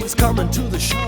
was coming to the shore.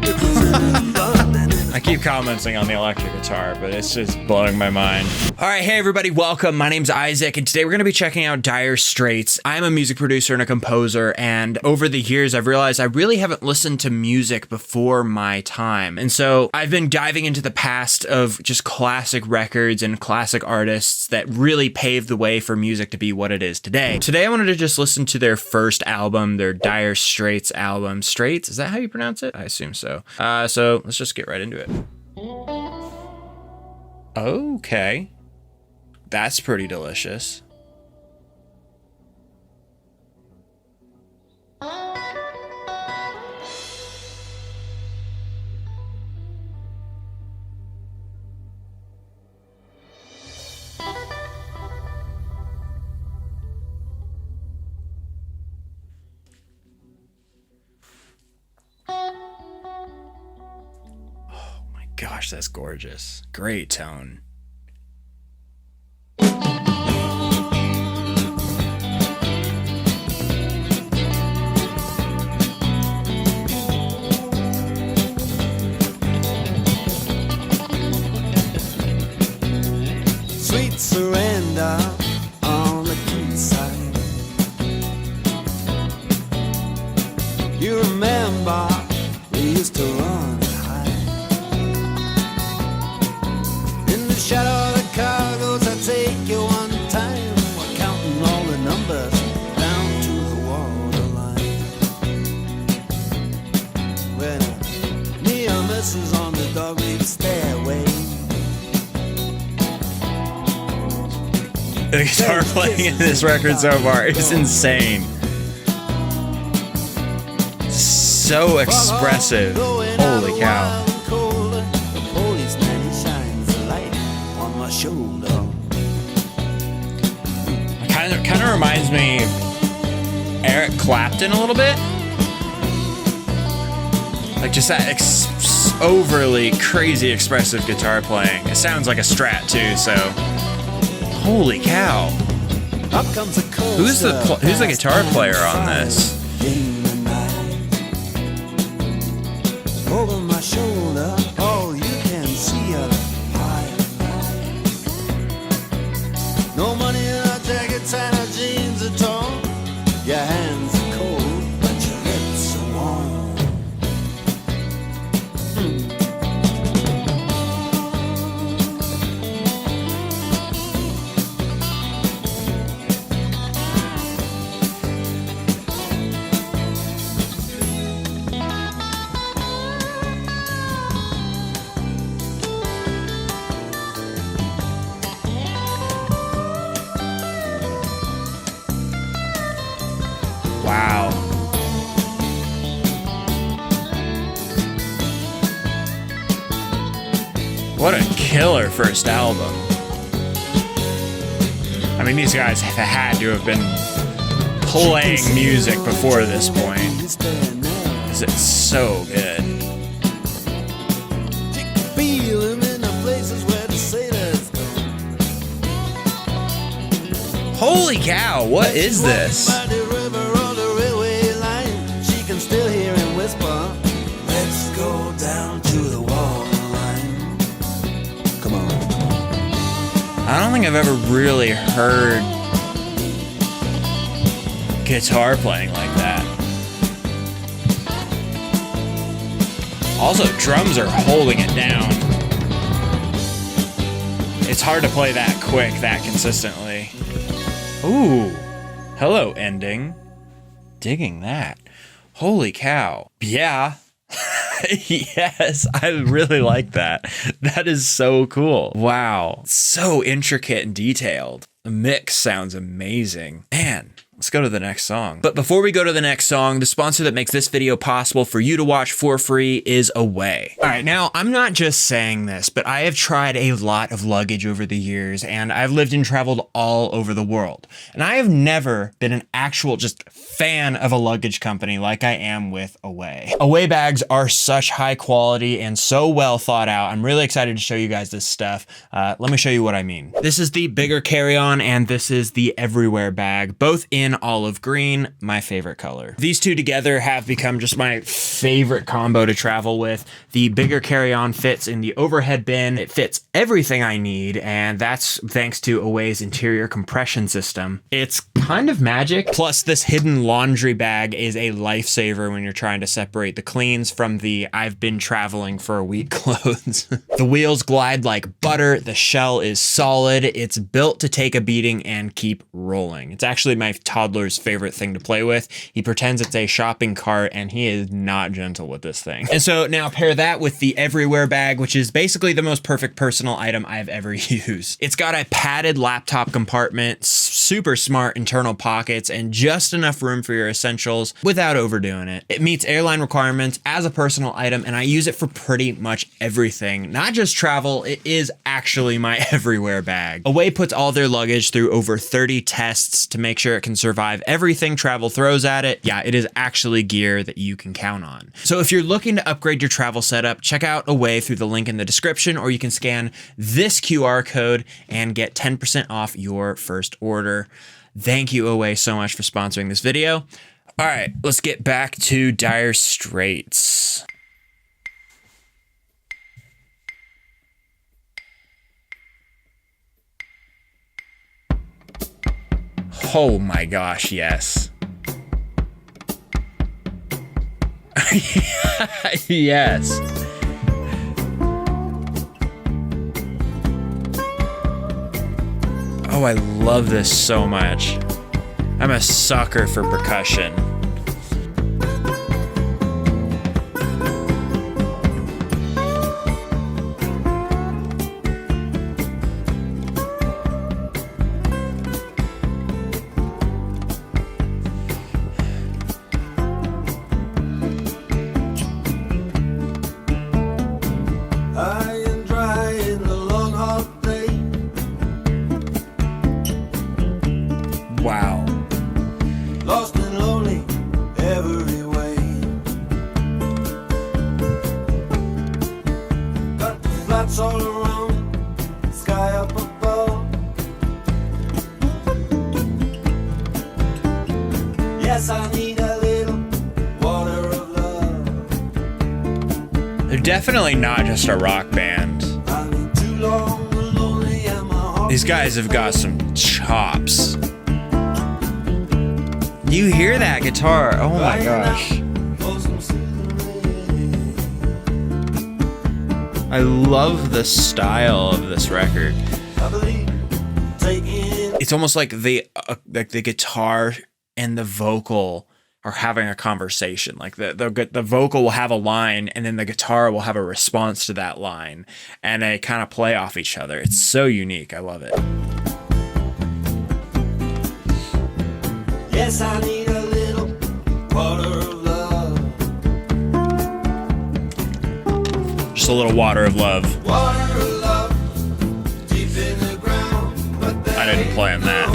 It was in London. I keep commenting on the electric guitar, but it's just blowing my mind. All right, hey everybody, welcome. My name's Isaac, and today we're gonna be checking out Dire Straits. I'm a music producer and a composer, and over the years, I've realized I really haven't listened to music before my time. And so I've been diving into the past of just classic records and classic artists that really paved the way for music to be what it is today. Today, I wanted to just listen to their first album, their Dire Straits album. Straits, is that how you pronounce it? I assume so. So let's just get right into it. Okay. That's pretty delicious. Gosh, that's gorgeous. Great tone. Sweet surrender on the quayside. You remember we used to run. Shadow of the cargoes, I take you one time. We're counting all the numbers down to the waterline. When near misses on the dog-leaf stairway. The guitar playing in this record so far is insane. So expressive. Holy cow. Kind of reminds me of Eric Clapton a little bit. Like just that overly crazy expressive guitar playing. It sounds like a Strat too, so holy cow. Who's the guitar player on this? Over my shoulder, all you can see are high. No money in our jackets and our jeans are torn. Your hands are cold, but your lips are warm. Wow. What a killer first album. I mean, these guys have had to have been playing music before this point, because it's so good. Holy cow, what is this? Let's go down to the waterline. Come on. I don't think I've ever really heard guitar playing like that. Also, drums are holding it down. It's hard to play that quick, that consistently. Ooh, hello ending. Digging that. Holy cow. Yeah. Yes, I really like that. That is so cool. Wow. So intricate and detailed. The mix sounds amazing. Man, let's go to the next song. But before we go to the next song, the sponsor that makes this video possible for you to watch for free is Away. All right, now I'm not just saying this, but I have tried a lot of luggage over the years, and I've lived and traveled all over the world. And I have never been an actual just fan of a luggage company like I am with Away. Away bags are such high quality and so well thought out. I'm really excited to show you guys this stuff. Let me show you what I mean. This is the bigger carry-on, and this is the everywhere bag, both in and olive green, my favorite color. These two together have become just my favorite combo to travel with. The bigger carry-on fits in the overhead bin. It fits everything I need, and that's thanks to Away's interior compression system. It's kind of magic. Plus, this hidden laundry bag is a lifesaver when you're trying to separate the cleans from the I've been traveling for a week clothes. The wheels glide like butter. The shell is solid. It's built to take a beating and keep rolling. It's actually my toddler's favorite thing to play with. He pretends it's a shopping cart, and he is not gentle with this thing. And so now pair that with the Everywhere bag, which is basically the most perfect personal item I've ever used. It's got a padded laptop compartment, super smart internal pockets, and just enough room for your essentials without overdoing it. It meets airline requirements as a personal item, and I use it for pretty much everything. Not just travel, it is actually my Everywhere bag. Away puts all their luggage through over 30 tests to make sure it can survive everything travel throws at it. Yeah, it is actually gear that you can count on. So if you're looking to upgrade your travel setup, check out Away through the link in the description, or you can scan this QR code and get 10% off your first order. Thank you, Away, so much for sponsoring this video. All right, let's get back to Dire Straits. Oh my gosh, yes. Yes. Oh, I love this so much. I'm a sucker for percussion. Wow. Lost and lonely every way. Got the flats all around, sky up above. Yes, I need a little water of love. They're definitely not just a rock band. I need too long and lonely, and my heart. These guys have got some chops. You hear that guitar? Oh my gosh. I love the style of this record. It's almost like the guitar and the vocal are having a conversation. Like the vocal will have a line, and then the guitar will have a response to that line, and they kind of play off each other. It's so unique. I love it. Yes, I need a little water of love. Just a little water of love. Water of love, deep in the ground. But I didn't plan that.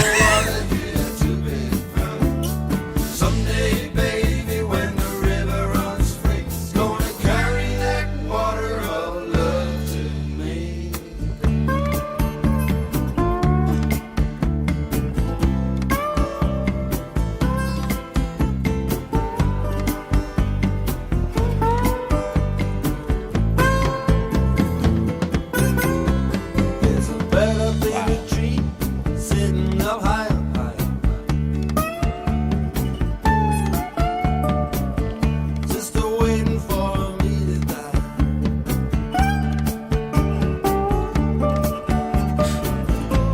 Someday, baby, when the river runs free, it's gonna carry that water of love to me. There's a bed up in a tree, sitting up high, up high. Just waiting for me to die.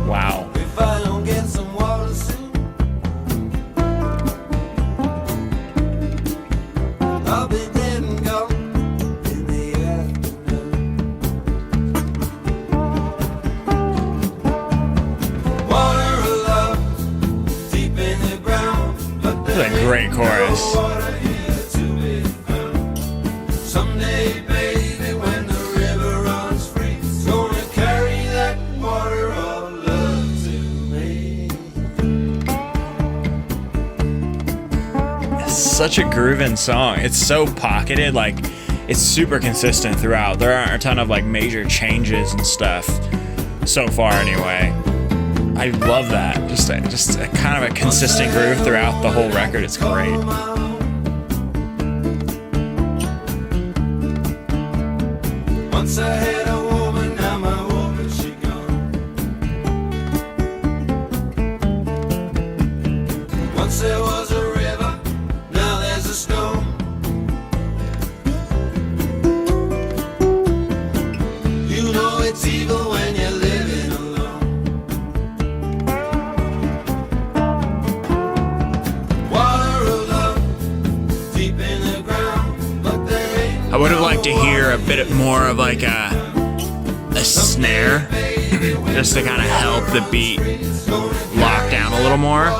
Wow. If I don't get some water soon, I'll be dead and gone in the afternoon. Water of love, deep in the ground, but This is a great chorus. water here to be found. Someday, baby, when the river runs free, it's gonna carry that water of love to me. It's such a grooving song. It's so pocketed, like it's super consistent throughout. There aren't a ton of like major changes and stuff so far anyway. I love that. Just a kind of a consistent groove throughout the whole record. It's great. Once I had a woman, now my woman she gone. Once there was a river, now there's a stone. You know it's evil when you're living alone. Water of love, deep in the ground, but there ain't. I would have liked to hear a bit more of like a snare, just to kind of help the beat lock down a little more.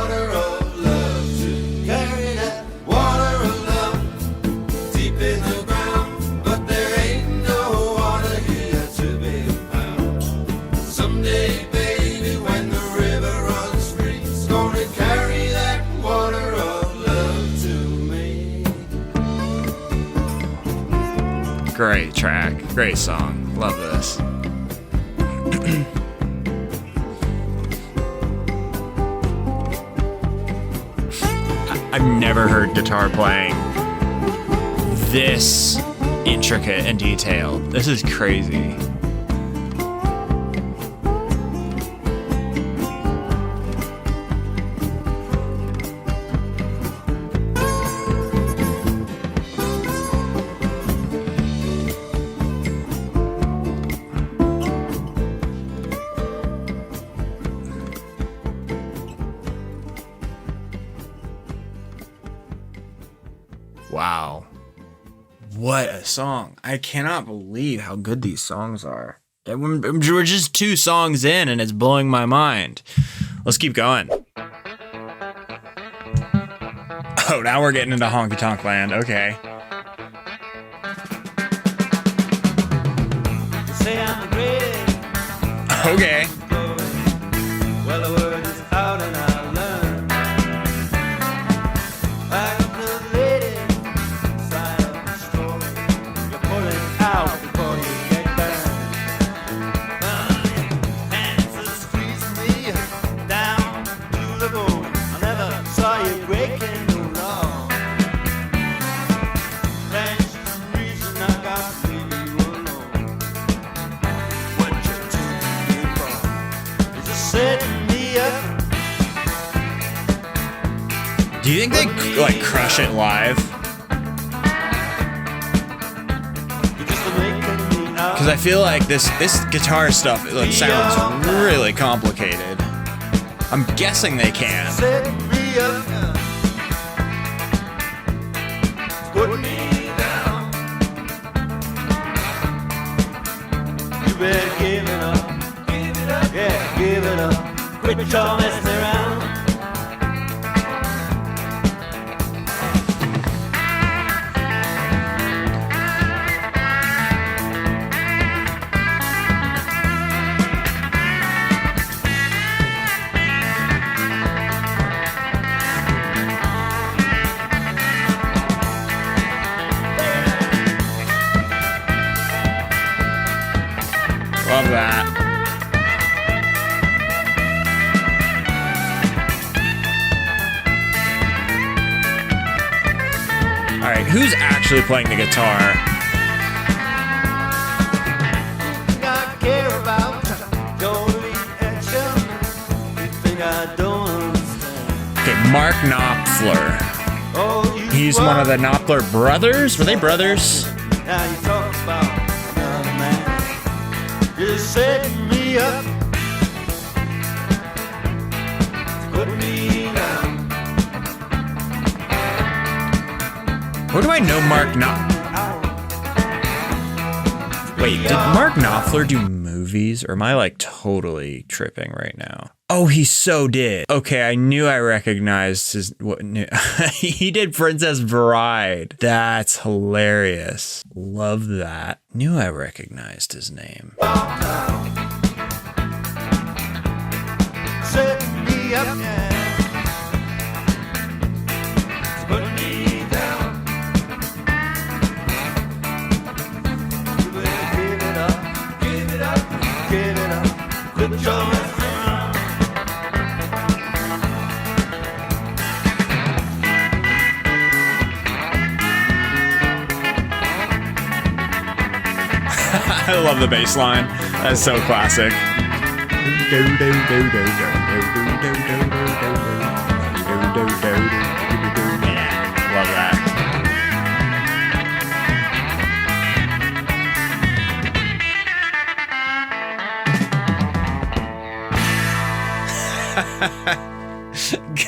Great track, great song, love this. I've never heard guitar playing this intricate and detailed. This is crazy. Wow. What a song. I cannot believe how good these songs are. We're just 2 songs in and it's blowing my mind. Let's keep going. Oh, now we're getting into honky tonk land. Okay. Say I'm the greatest. Okay. Well, the word is out and I learned. Back up to the lady, side of the story. You're pulling out before you get burned. Hands are squeezing me down to the bone. I never saw you breaking the law. That's the reason I got to leave you alone. What you doing for? Is just setting me up. Do you think they like crush it live? Because I feel like this guitar stuff like sounds really complicated. I'm guessing they can. Set me up. Put me down. You better give it up. Give it up. Yeah, give it up. Quit your messing around. Love that. All right, who's actually playing the guitar? I care about Jolie and Sheldon. You think I don't understand? Okay, Mark Knopfler. Oh, you He's one of the Knopfler brothers. Were they brothers? Now you talk about another man. You're setting me up. Put me down. Where do I know Mark Knopfler? Wait, did Mark Knopfler do movies, or am I like totally tripping right now? Oh, he so did. Okay, I knew I recognized his. He did Princess Bride. That's hilarious. Love that. Knew I recognized his name. Set me up, yeah. Put me down. You better give it up, give it up, give it up. Quit your messing around. I love the bass line. That's so classic. Yeah, love that.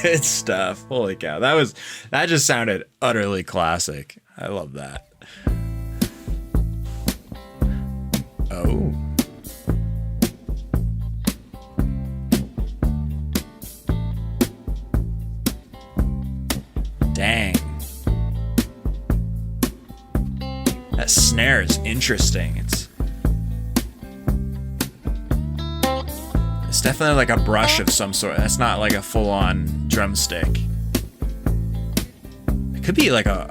Good stuff. Holy cow. That just sounded utterly classic. I love that. Oh. Dang. That snare is interesting. It's definitely like a brush of some sort. That's not like a full-on drumstick. It could be like a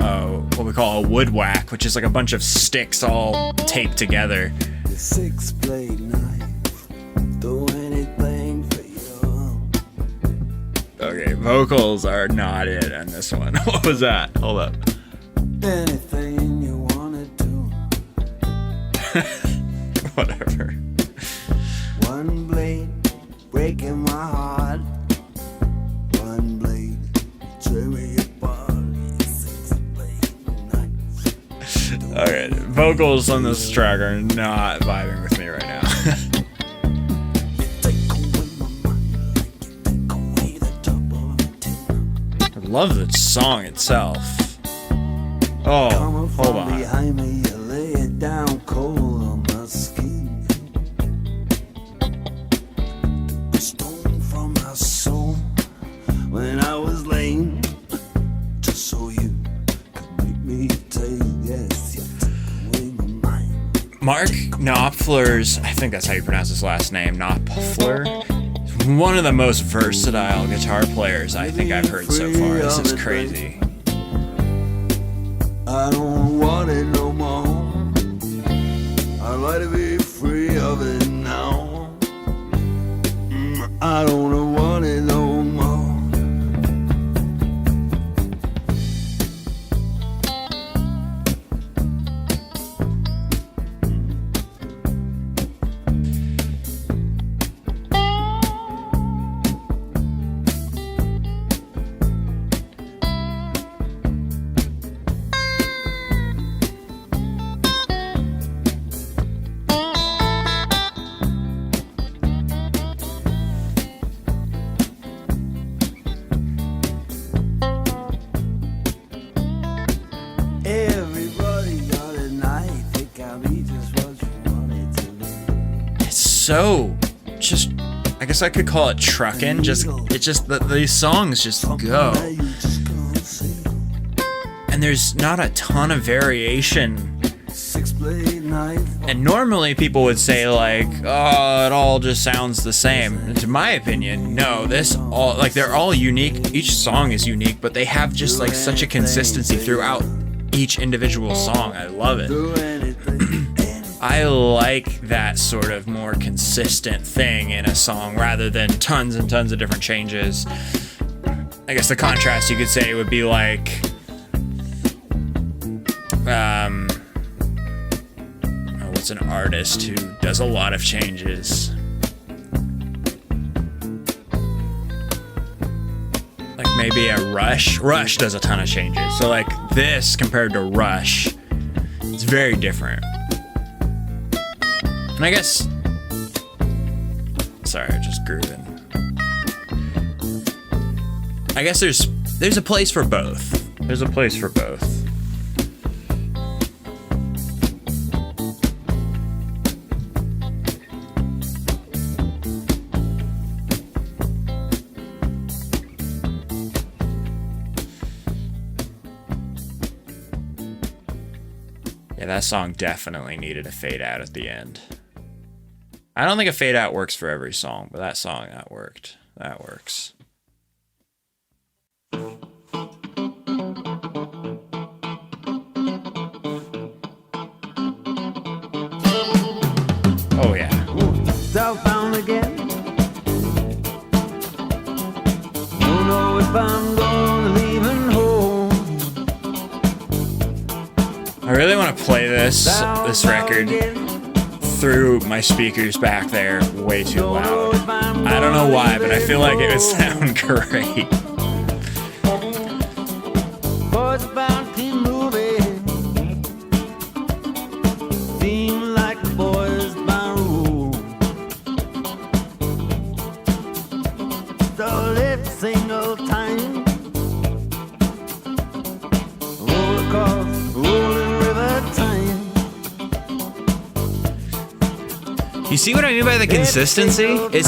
what we call a wood whack, which is like a bunch of sticks all taped together. The 6-blade knife, do anything for you. Okay, vocals are not it on this one. What was that? Hold up. Anything you wanna do. Whatever. One blade breaking my heart. One blade tearing apart. 6-blade knife. Alright, vocals on this track are not vibing with me right now. I love the song itself. Oh, hold on. Behind me, you lay it down cold on my skin. A stone from my soul when I was lame, just so you could make me take. Yes, you took away my mind. Mark Knopfler's, I think that's how you pronounce his last name, Knopfler. One of the most versatile guitar players I think I've heard so far. This is crazy. I don't want it no more. I'd like to be free of it now. I don't want it no more. Everybody got a knife. It can be just what you want it to be. It's so just, I guess I could call it truckin'. These songs just go. And there's not a ton of variation. 6-blade knife. And normally people would say like, oh, it all just sounds the same. And to my opinion, no, they're all unique. Each song is unique, but they have just like such a consistency throughout each individual song. I love it. Do anything. I like that sort of more consistent thing in a song rather than tons and tons of different changes. I guess the contrast you could say would be like, what's an artist who does a lot of changes? Like maybe a Rush. Rush does a ton of changes. So like this compared to Rush, it's very different. And I guess, sorry, just grooving. I guess there's a place for both. There's a place for both. Yeah, that song definitely needed a fade out at the end. I don't think a fade out works for every song, but that song, that worked. That works. Oh yeah. Southbound again. Don't know if I'm gonna leaving home. I really want to play this record through my speakers back there way too loud. I don't know why, but I feel like it would sound great. Boys bound keep moving. Seem like the boys bound rule. So every single time roll across rolling river time. You see what I mean by the consistency? It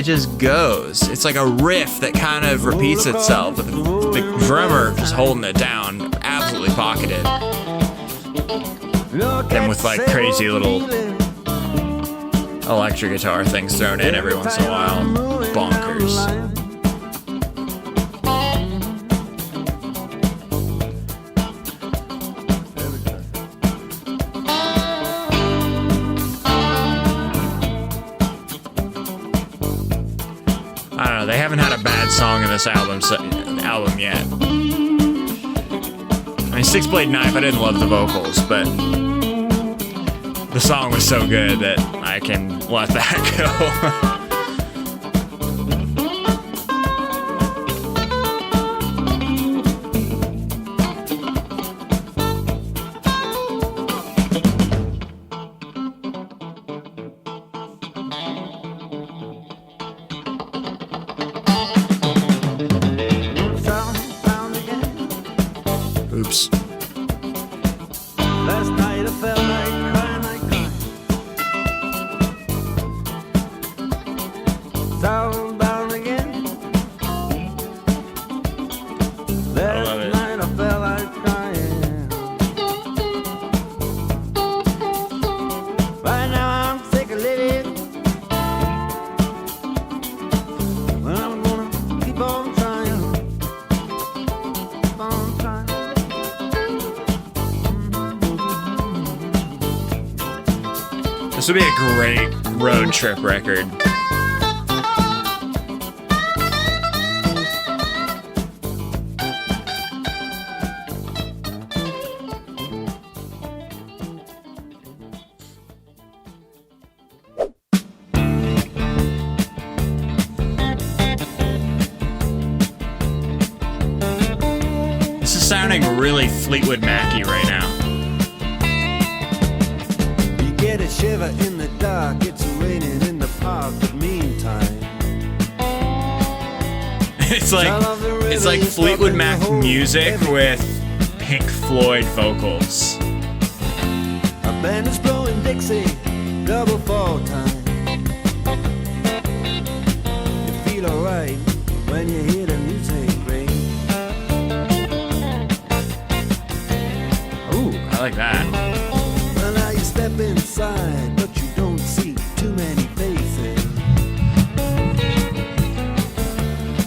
just goes. It's like a riff that kind of repeats itself, but the drummer just holding it down, absolutely pocketed. Then with like crazy little electric guitar things thrown in every once in a while. Bonkers. I don't know, they haven't had a bad song in this album yet. I mean, Six Blade Knife, I didn't love the vocals, but the song was so good that I can let that go. Oops. Last night I felt like crying. Southbound again. Last night I felt like crying. Right now I'm sick of living. But I'm gonna keep on trying. Keep on trying. This would be a great road trip record. This is sounding really Fleetwood Mac-y right now. Get a shiver in the dark, it's raining in the park, but meantime It's like Fleetwood Mac music with Pink Floyd vocals. a band is blowing Dixie, double fall time. You feel alright when you hear the music ring. Ooh, I like that. Well, now you step inside, but you don't see too many faces.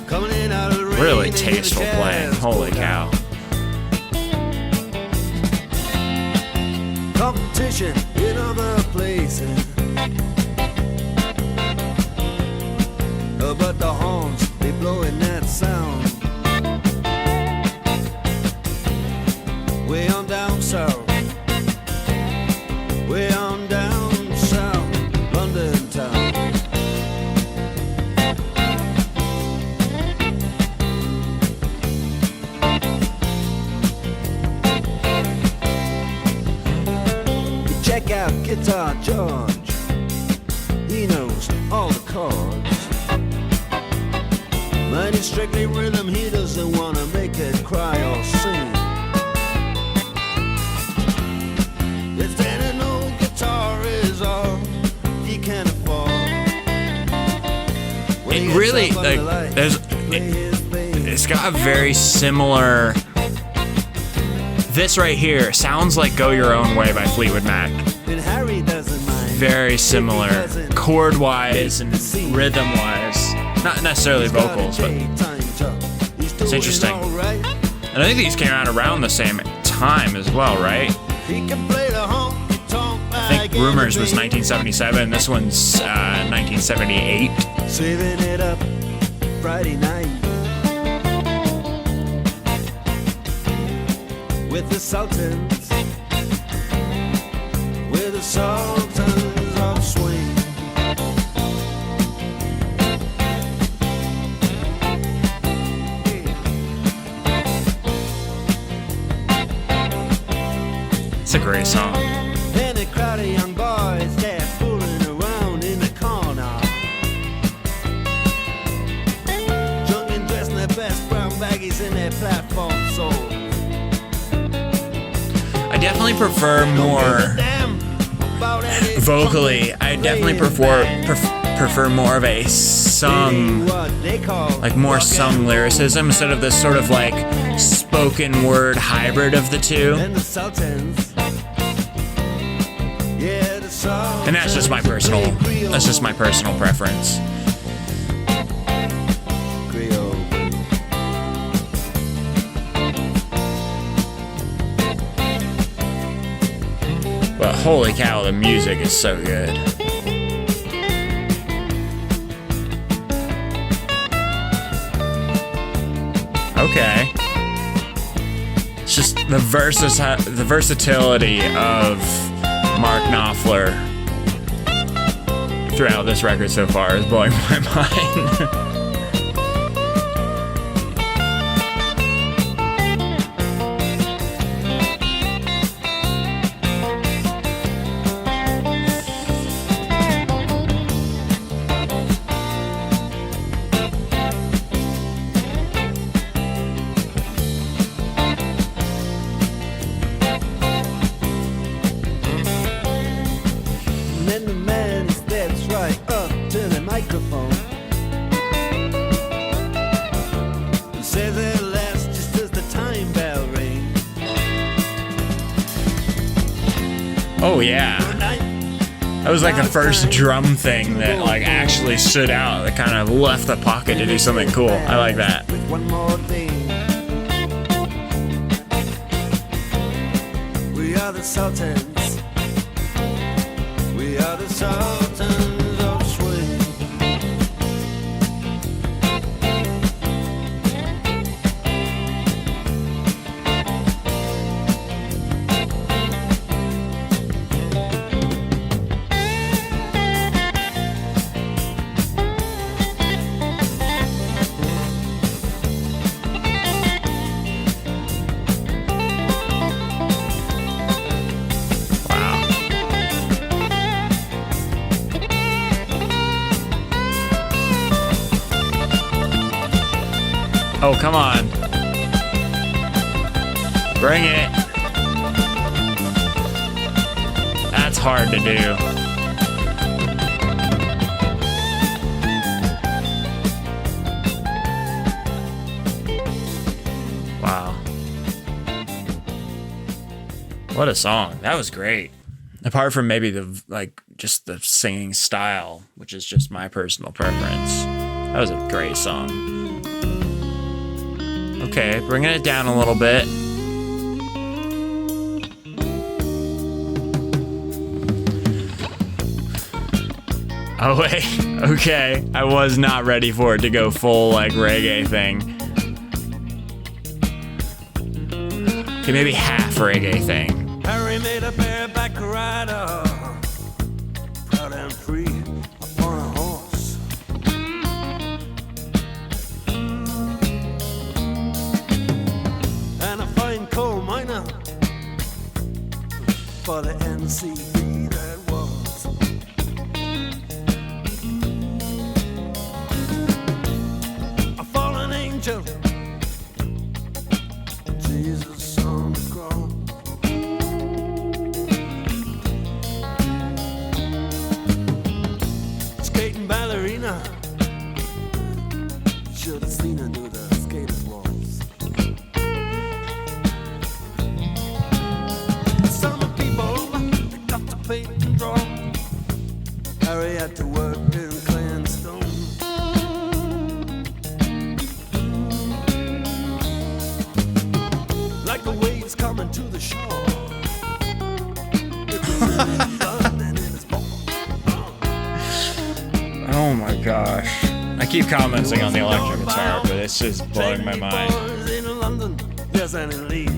Coming in out of the rain, Really they hear the tasteful jazz playing. Holy go cow. down. Competition in other places. But the horns, they blowing that sound. Way on down south. Way on down south, London town. You check out Guitar George. He knows all the chords. But it's strictly rhythm, he doesn't wanna make it cry or sing. If then an old guitar is all he can afford. It really, like, it's got a very similar. This right here sounds like Go Your Own Way by Fleetwood Mac. And Harry doesn't mind. Very similar, chord-wise and rhythm-wise. Not necessarily vocals, but it's interesting. And I think these came out around the same time as well, right? He can play the honky tonk. I think Rumors was 1977. This one's 1978. Saving it up Friday night with the Sultans. With the Sultans It's a great song. And a crowd of young boys, they're fooling around in the corner. Drunk and dressed in their best brown baggies in their platform soles. I definitely prefer more vocally. I definitely prefer more of a sung, like more sung lyricism instead of this sort of like spoken word hybrid of the two. And the Sultans. Yeah, the Sultans. And that's just my personal preference. But holy cow, the music is so good. Okay. It's just the versatility of Mark Knopfler throughout this record so far is blowing my mind. Oh yeah, that was like the first drum thing that like actually stood out, that kind of left the pocket to do something cool. I like that. One more thing. We are the Sultans. We are the Sultans of Swing. Oh, come on. Bring it. That's hard to do. Wow. What a song. That was great. Apart from maybe the, like, just the singing style, which is just my personal preference. That was a great song. Okay, bringing it down a little bit. Oh wait, okay. I was not ready for it to go full like reggae thing. Okay, maybe half reggae thing. Harry made a bareback rider, proud and free upon a horse. And a fine coal miner for the NCB that was. A fallen angel, Jesus on the cross. Skating ballerina, should have seen her do the skater's waltz. Some people, they got to paint and draw. Harry had to work in clay and stone. Like the waves coming to the shore. It was in his blood and in his bones. Oh my gosh. I keep commenting on the electric guitar, but it's just blowing my mind. In London, yes, and in Leeds.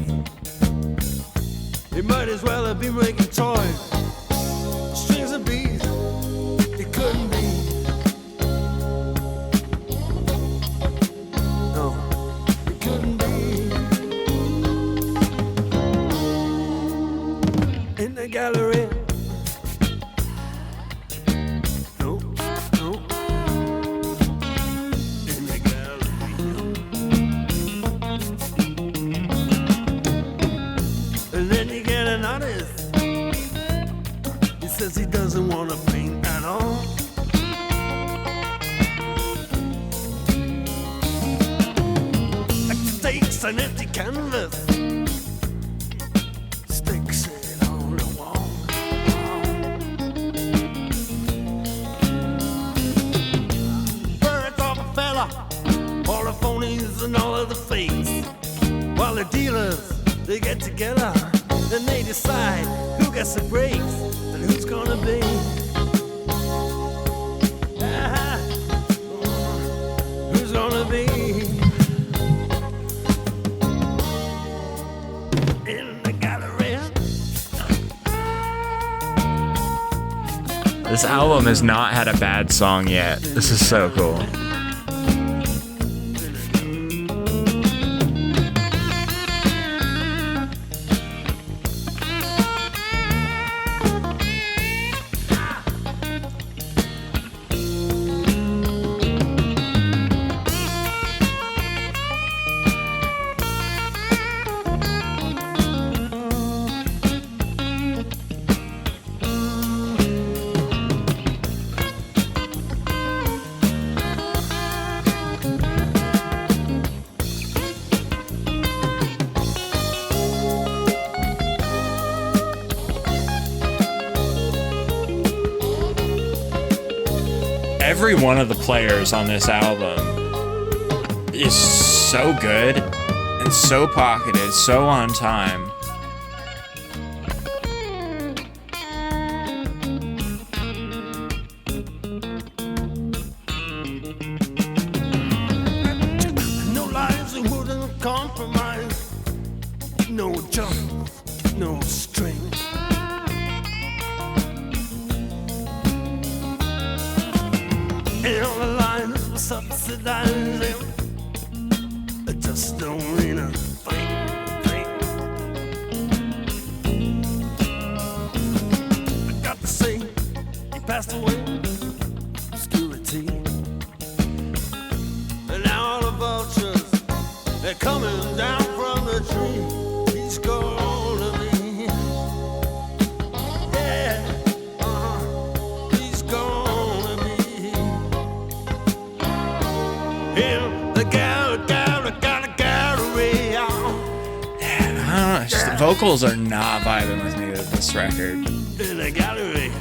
He might as well have been making toys. Strings of bees, it couldn't be. No, it couldn't be. in the gallery. No, no, in the gallery. And then you get an artist. He says he doesn't want to paint at all. Takes an empty canvas, sticks it on the wall. Birds of a fella, all the phonies and all of the fakes. While the dealers, they get together and they decide who gets the breaks and who's gonna be. Who's gonna be? This album has not had a bad song yet. This is so cool. Every one of the players on this album is so good and so pocketed, so on time. No lies and wouldn't compromise. No jump, no string. And all the lines were subsidizing. It just don't mean a thing. I got to say, he passed away. Obscurity. And now all the vultures, they're coming down from the tree. He's gonna be. Yeah. He's gonna be. In the gallery. Man, I don't know. Just the vocals are not vibing with me with this record. In the gallery.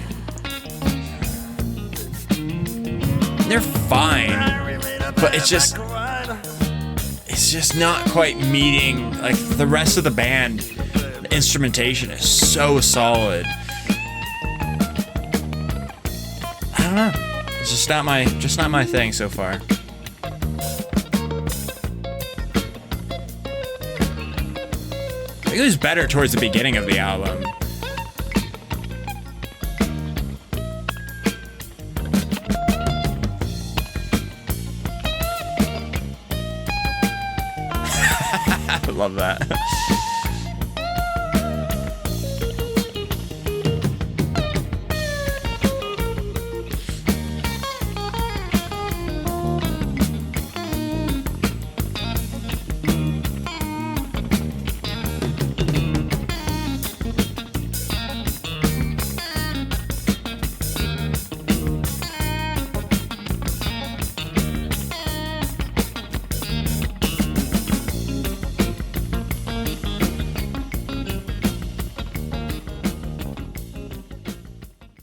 They're fine, but it's just not quite meeting like the rest of the band. The instrumentation is so solid. I don't know. It's just not my thing so far. It was better towards the beginning of the album. I love that.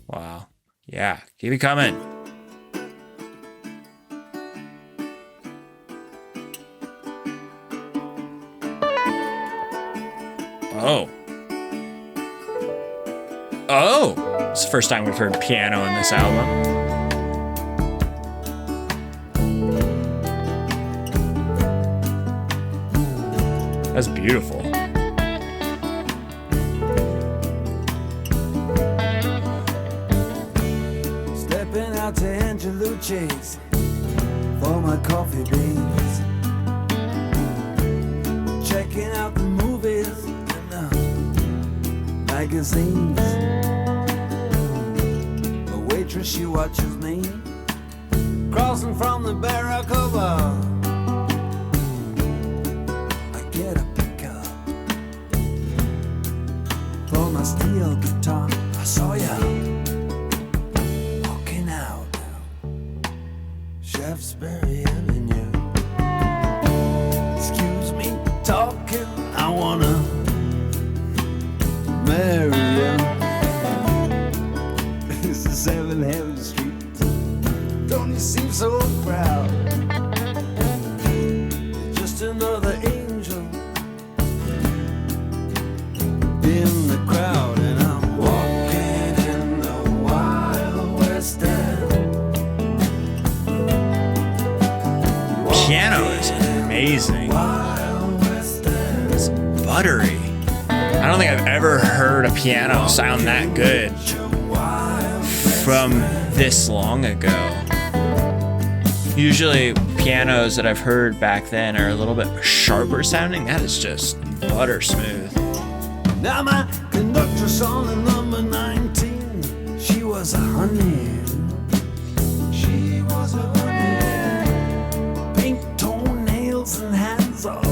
Wow. Yeah, keep it coming. Oh. Oh! It's the first time we've heard piano in this album. That's beautiful. Stepping out to Angelucci's for my coffee beans. Checking out the movies and the magazines. A waitress, she watches me crossing from the barrack over. I get a pickup for my steel guitar. I saw ya walking out down Shaftesbury Avenue. Excuse me talking, I wanna marry you. This is 7 Heaven Street. Don't you seem so proud? Just another angel in the crowd, and I'm walking in the Wild West End. Piano is amazing. Wild West End. It's buttery. I don't think I've ever heard a piano sound that good from this long ago. Usually pianos that I've heard back then are a little bit sharper sounding. That is just butter smooth. Now my conductress on the number 19, she was a honey. She was a honey. Pink toenails and hands all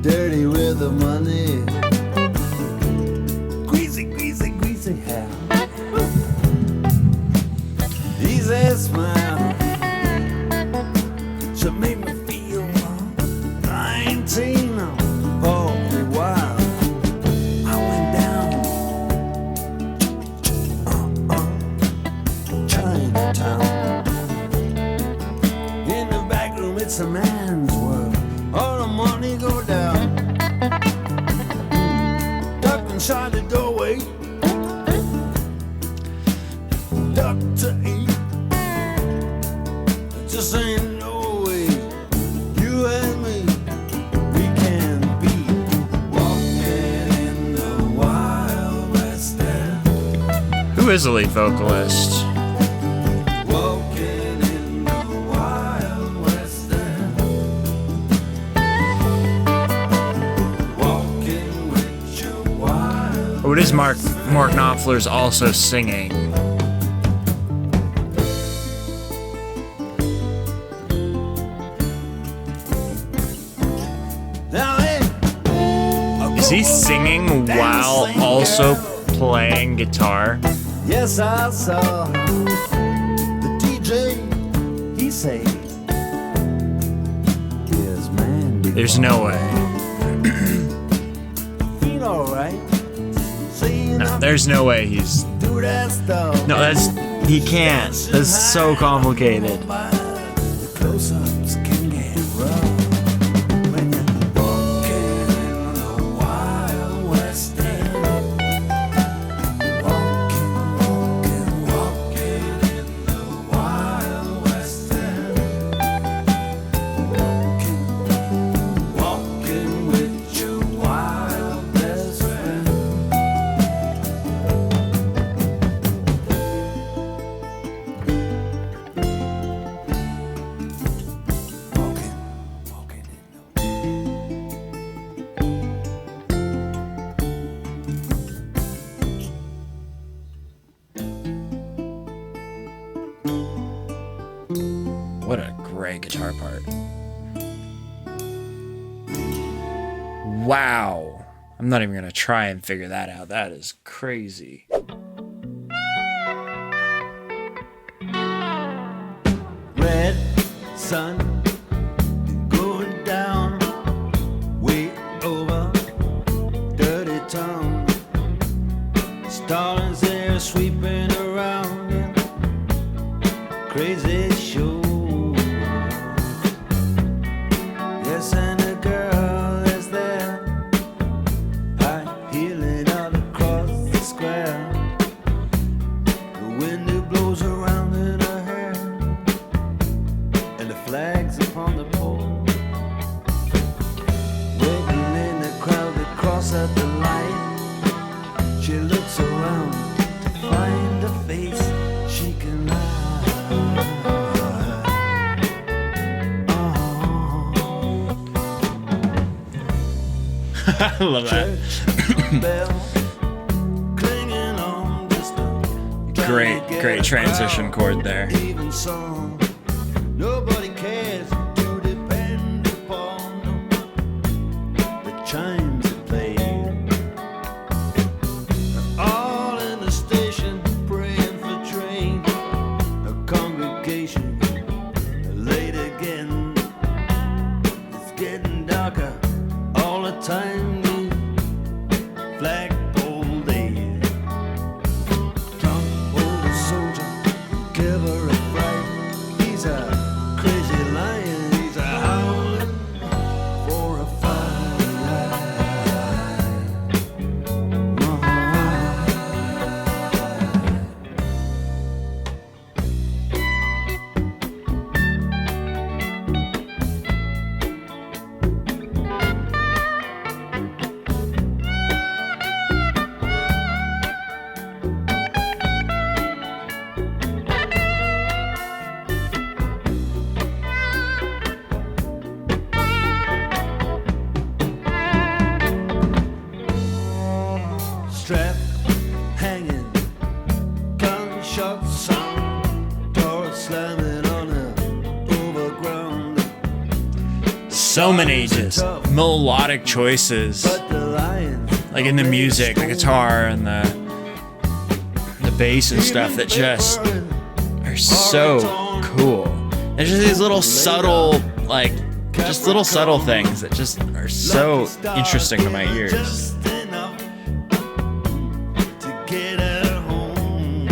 dirty with the money. Greasy, greasy, greasy hair. Easy smile. She made me feel 19 for a while. I went down Chinatown. In the back room, it's a man's world. All the money go down. Ducked inside the doorway. Duck to eat. Just ain't no way you and me, we can be walking in the Wild West End. Who is the lead vocalist? Walking in the Wild West End. Walking with your wild. Oh, it is Mark Knopfler's also singing. Now, hey, Is he singing while also playing guitar? yes, I saw the DJ. He said, "Yes, man." There's no way. Feel alright. See, No, there's no way he's. do that stuff. No, he can't. That's so complicated. The close-ups can get rough when you're walking in the Wild West End. Walking, walking, walking in the Wild West End. Walking, walking with your wild best friend. Walking, walking in the What a great guitar part. Wow. I'm not even going to try and figure that out. That is crazy. red sun going down way over dirty town. Stars there sweeping around in crazy show. Yes, and a girl is there, high heeling out across the square. The wind it blows around in her hair, and the flags upon the pole. Waiting in the crowd to cross at the light. She looks around to find a face she can like. I love that. Church bell Great transition chord there. Even song, nobody cares to depend upon the chimes that play. All in the station praying for train, a congregation late again. It's getting darker all the time. Flagpole days. Drunk old soldier, give her a fright. He's a crazy lion. He's a howling for a fight. Strap hanging, gunshot sound, door slamming on the overground. So many just melodic choices, But the lions, like in the music, the guitar and the bass and stuff that just are so cool. There's just these little subtle, like, just little subtle things that just are so interesting to my ears. just enough to get her home.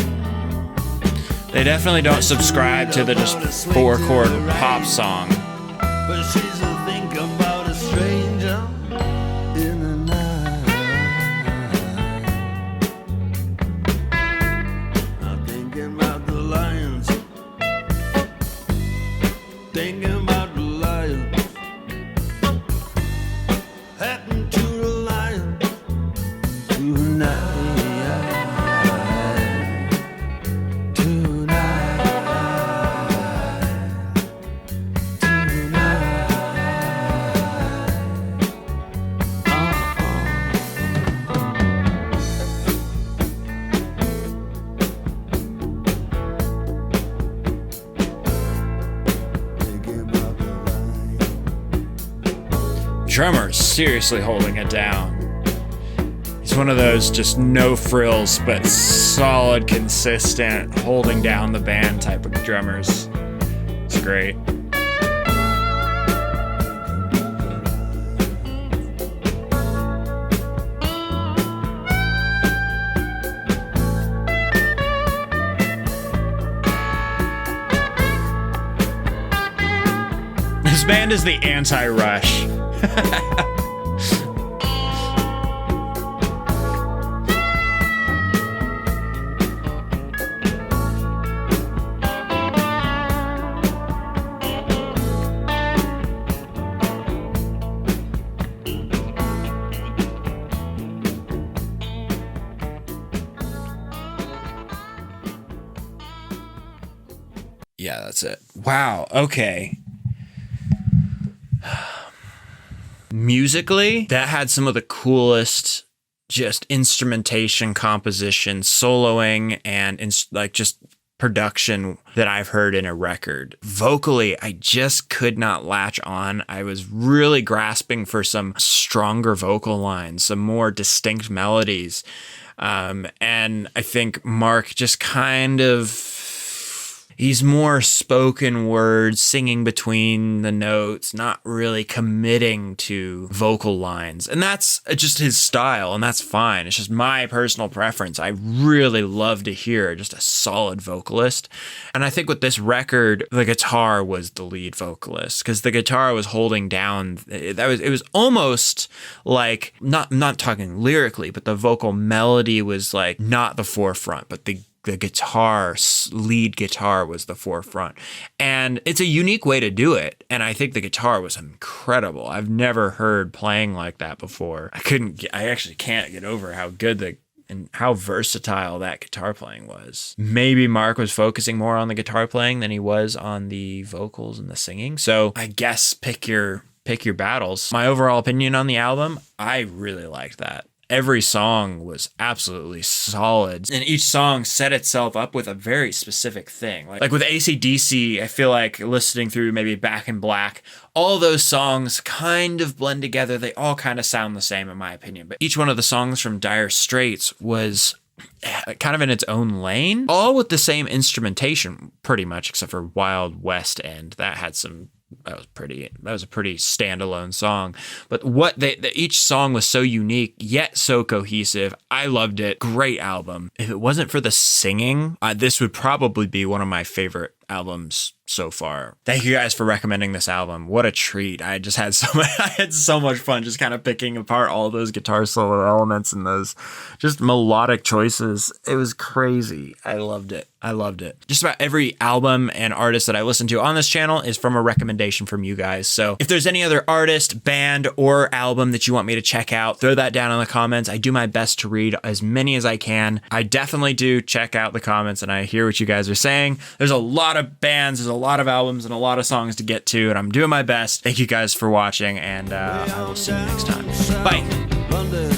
They definitely don't subscribe to the just 4-chord pop song. But she's a think about a stranger in the night. I'm thinking about the lions. Thinking about the lions. Happened to the lions tonight. Drummer's seriously holding it down. He's one of those just no frills, but solid, consistent, holding down the band type of drummers. It's great. This band is the anti-Rush. Yeah, that's it. Wow. Okay. Musically, that had some of the coolest just instrumentation, composition, soloing, and just production that I've heard in a record. Vocally, I just could not latch on. I was really grasping for some stronger vocal lines, some more distinct melodies. And I think Mark just kind of, he's more spoken word, singing between the notes, not really committing to vocal lines. And that's just his style, and that's fine. It's just my personal preference. I really love to hear just a solid vocalist. And I think with this record, the guitar was the lead vocalist, because the guitar was holding down. It was almost like, not talking lyrically, but the vocal melody was like not the forefront, but the guitar, lead guitar was the forefront. And it's a unique way to do it. And I think the guitar was incredible. I've never heard playing like that before. I actually can't get over how good and how versatile that guitar playing was. Maybe Mark was focusing more on the guitar playing than he was on the vocals and the singing. So I guess pick your battles. My overall opinion on the album, I really liked that. every song was absolutely solid. And each song set itself up with a very specific thing. Like with AC/DC, I feel like listening through maybe Back in Black, all those songs kind of blend together. They all kind of sound the same in my opinion. But each one of the songs from Dire Straits was kind of in its own lane, all with the same instrumentation pretty much, except for Wild West End. That was a pretty standalone song. But each song was so unique yet so cohesive. I loved it. Great album. If it wasn't for the singing, this would probably be one of my favorite albums so far. Thank you guys for recommending this album. What a treat. I had so much fun just kind of picking apart all those guitar solo elements and those just melodic choices. It was crazy. I loved it. Just about every album and artist that I listen to on this channel is from a recommendation from you guys. So if there's any other artist, band, or album that you want me to check out, throw that down in the comments. I do my best to read as many as I can. I definitely do check out the comments and I hear what you guys are saying. There's a lot of bands, there's a lot of albums, and a lot of songs to get to, and I'm doing my best. Thank you guys for watching, and I will see you next time. Bye.